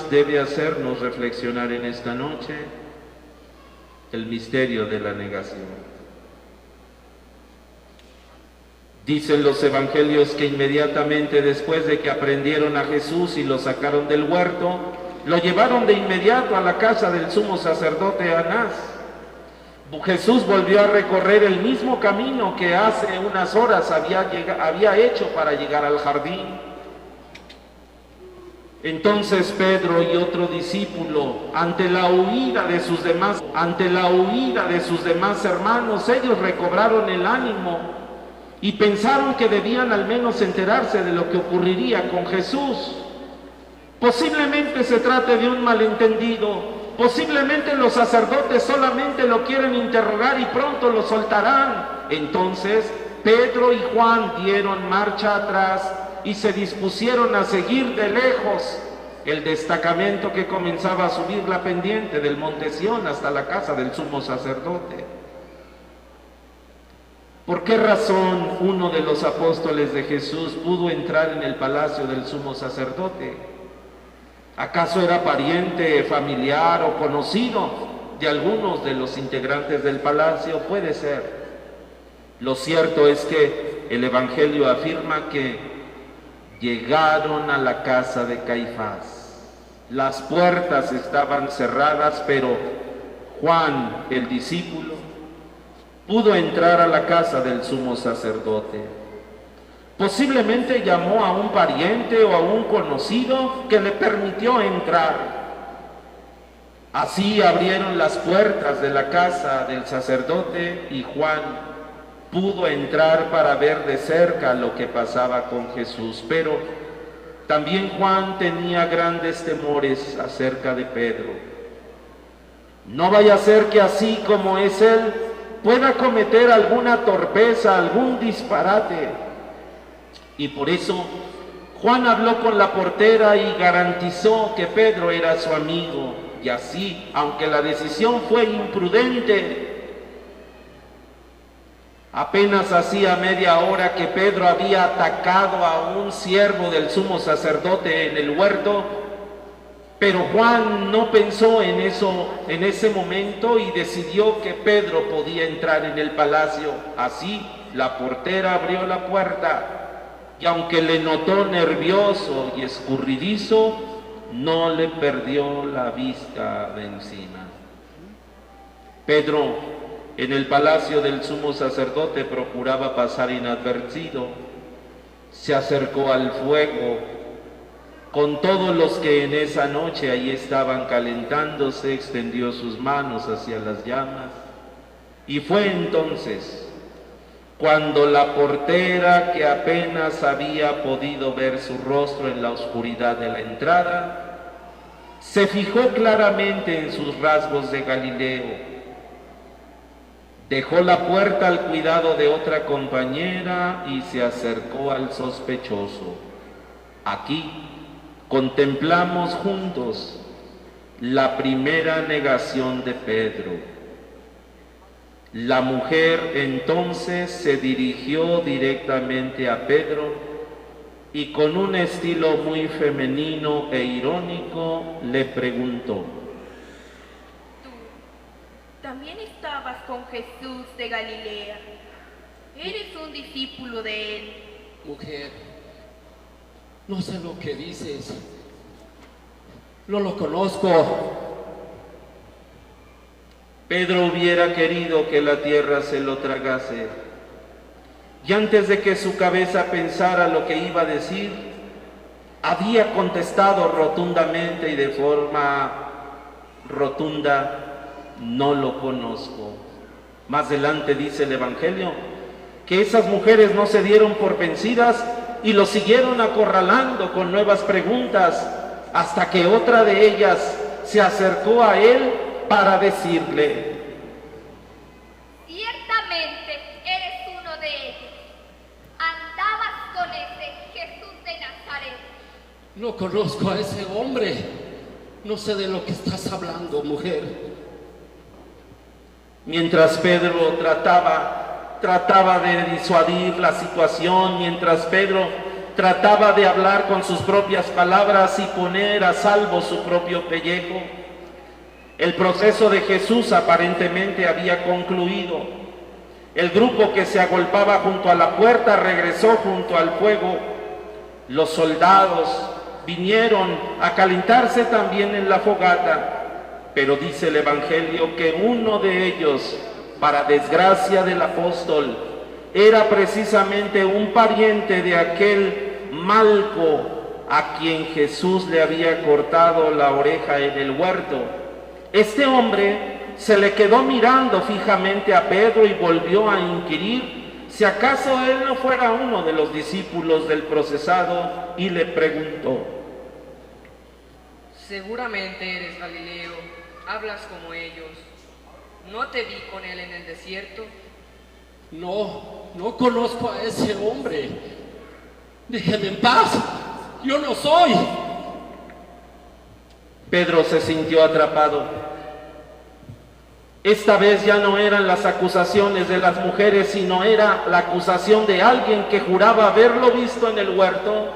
debe hacernos reflexionar en esta noche el misterio de la negación. Dicen los evangelios que inmediatamente después de que aprendieron a Jesús y lo sacaron del huerto, lo llevaron de inmediato a la casa del sumo sacerdote Anás. Jesús volvió a recorrer el mismo camino que hace unas horas había hecho para llegar al jardín. Entonces Pedro y otro discípulo, ante la huida de sus demás hermanos, ellos recobraron el ánimo y pensaron que debían al menos enterarse de lo que ocurriría con Jesús. Posiblemente se trate de un malentendido, posiblemente los sacerdotes solamente lo quieren interrogar y pronto lo soltarán. Entonces Pedro y Juan dieron marcha atrás y se dispusieron a seguir de lejos el destacamento que comenzaba a subir la pendiente del monte Sión hasta la casa del sumo sacerdote. ¿Por qué razón uno de los apóstoles de Jesús pudo entrar en el palacio del sumo sacerdote? ¿Acaso era pariente, familiar o conocido de algunos de los integrantes del palacio? Puede ser. Lo cierto es que el Evangelio afirma que llegaron a la casa de Caifás. Las puertas estaban cerradas, pero Juan, el discípulo, pudo entrar a la casa del sumo sacerdote. Posiblemente llamó a un pariente o a un conocido que le permitió entrar. Así abrieron las puertas de la casa del sacerdote y Juan pudo entrar para ver de cerca lo que pasaba con Jesús. Pero también Juan tenía grandes temores acerca de Pedro. No vaya a ser que así como es él, pueda cometer alguna torpeza, algún disparate. Y por eso Juan habló con la portera y garantizó que Pedro era su amigo. Y así, aunque la decisión fue imprudente, apenas hacía media hora que Pedro había atacado a un siervo del sumo sacerdote en el huerto, pero Juan no pensó en eso en ese momento y decidió que Pedro podía entrar en el palacio. Así, la portera abrió la puerta y aunque le notó nervioso y escurridizo, no le perdió la vista de encima. Pedro, en el palacio del sumo sacerdote, procuraba pasar inadvertido. Se acercó al fuego con todos los que en esa noche allí estaban calentándose, extendió sus manos hacia las llamas. Y fue entonces cuando la portera, que apenas había podido ver su rostro en la oscuridad de la entrada, se fijó claramente en sus rasgos de Galileo. Dejó la puerta al cuidado de otra compañera y se acercó al sospechoso. Aquí contemplamos juntos la primera negación de Pedro. La mujer entonces se dirigió directamente a Pedro y con un estilo muy femenino e irónico le preguntó: ¿También estabas con Jesús de Galilea? ¿Eres un discípulo de él? Mujer, no sé lo que dices. No lo conozco. Pedro hubiera querido que la tierra se lo tragase. Y antes de que su cabeza pensara lo que iba a decir, había contestado rotundamente y de forma rotunda: no lo conozco. Más adelante dice el Evangelio que esas mujeres no se dieron por vencidas y lo siguieron acorralando con nuevas preguntas, hasta que otra de ellas se acercó a él para decirle: ciertamente eres uno de ellos. Andabas con ese Jesús de Nazaret. No conozco a ese hombre. No sé de lo que estás hablando, mujer. Mientras Pedro trataba de disuadir la situación, mientras Pedro trataba de hablar con sus propias palabras y poner a salvo su propio pellejo. El proceso de Jesús aparentemente había concluido. El grupo que se agolpaba junto a la puerta regresó junto al fuego. Los soldados vinieron a calentarse también en la fogata, pero dice el Evangelio que uno de ellos, para desgracia del apóstol, era precisamente un pariente de aquel Malco a quien Jesús le había cortado la oreja en el huerto. Este hombre se le quedó mirando fijamente a Pedro y volvió a inquirir si acaso él no fuera uno de los discípulos del procesado y le preguntó: seguramente eres Galileo, hablas como ellos. ¿No te vi con él en el desierto? No conozco a ese hombre. Déjeme en paz, yo no soy. Pedro se sintió atrapado. Esta vez ya no eran las acusaciones de las mujeres, sino era la acusación de alguien que juraba haberlo visto en el huerto.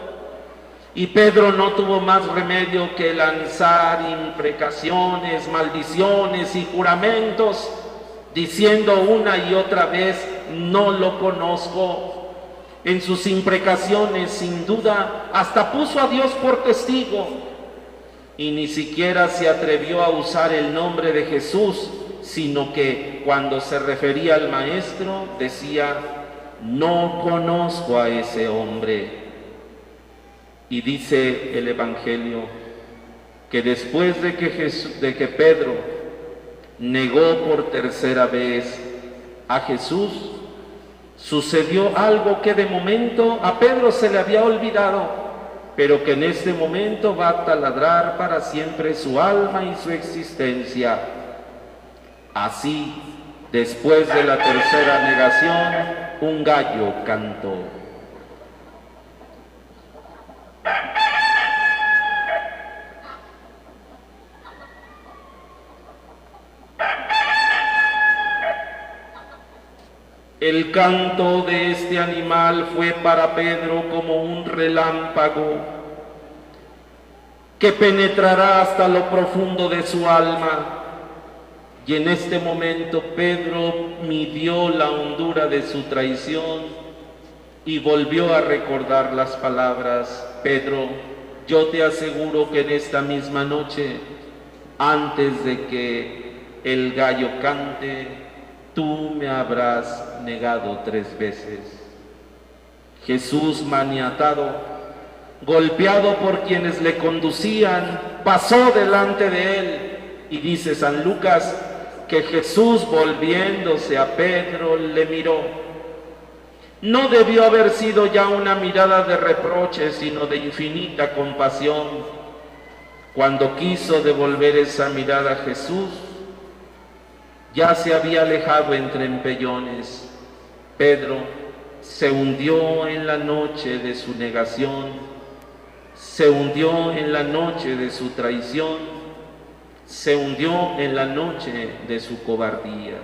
Y Pedro no tuvo más remedio que lanzar imprecaciones, maldiciones y juramentos, diciendo una y otra vez: no lo conozco. En sus imprecaciones, sin duda, hasta puso a Dios por testigo, y ni siquiera se atrevió a usar el nombre de Jesús, sino que cuando se refería al maestro decía: no conozco a ese hombre. Y dice el Evangelio que después de que Pedro negó por tercera vez a Jesús, sucedió algo que de momento a Pedro se le había olvidado, pero que en este momento va a taladrar para siempre su alma y su existencia. Así, después de la tercera negación, un gallo cantó. El canto de este animal fue para Pedro como un relámpago que penetrará hasta lo profundo de su alma. Y en este momento Pedro midió la hondura de su traición y volvió a recordar las palabras: Pedro, yo te aseguro que en esta misma noche, antes de que el gallo cante, tú me habrás negado 3 veces. Jesús, maniatado, golpeado por quienes le conducían, pasó delante de él, y dice San Lucas que Jesús, volviéndose a Pedro, le miró. No debió haber sido ya una mirada de reproche, sino de infinita compasión. Cuando quiso devolver esa mirada a Jesús, ya se había alejado entre empellones. Pedro se hundió en la noche de su negación, se hundió en la noche de su traición, se hundió en la noche de su cobardía.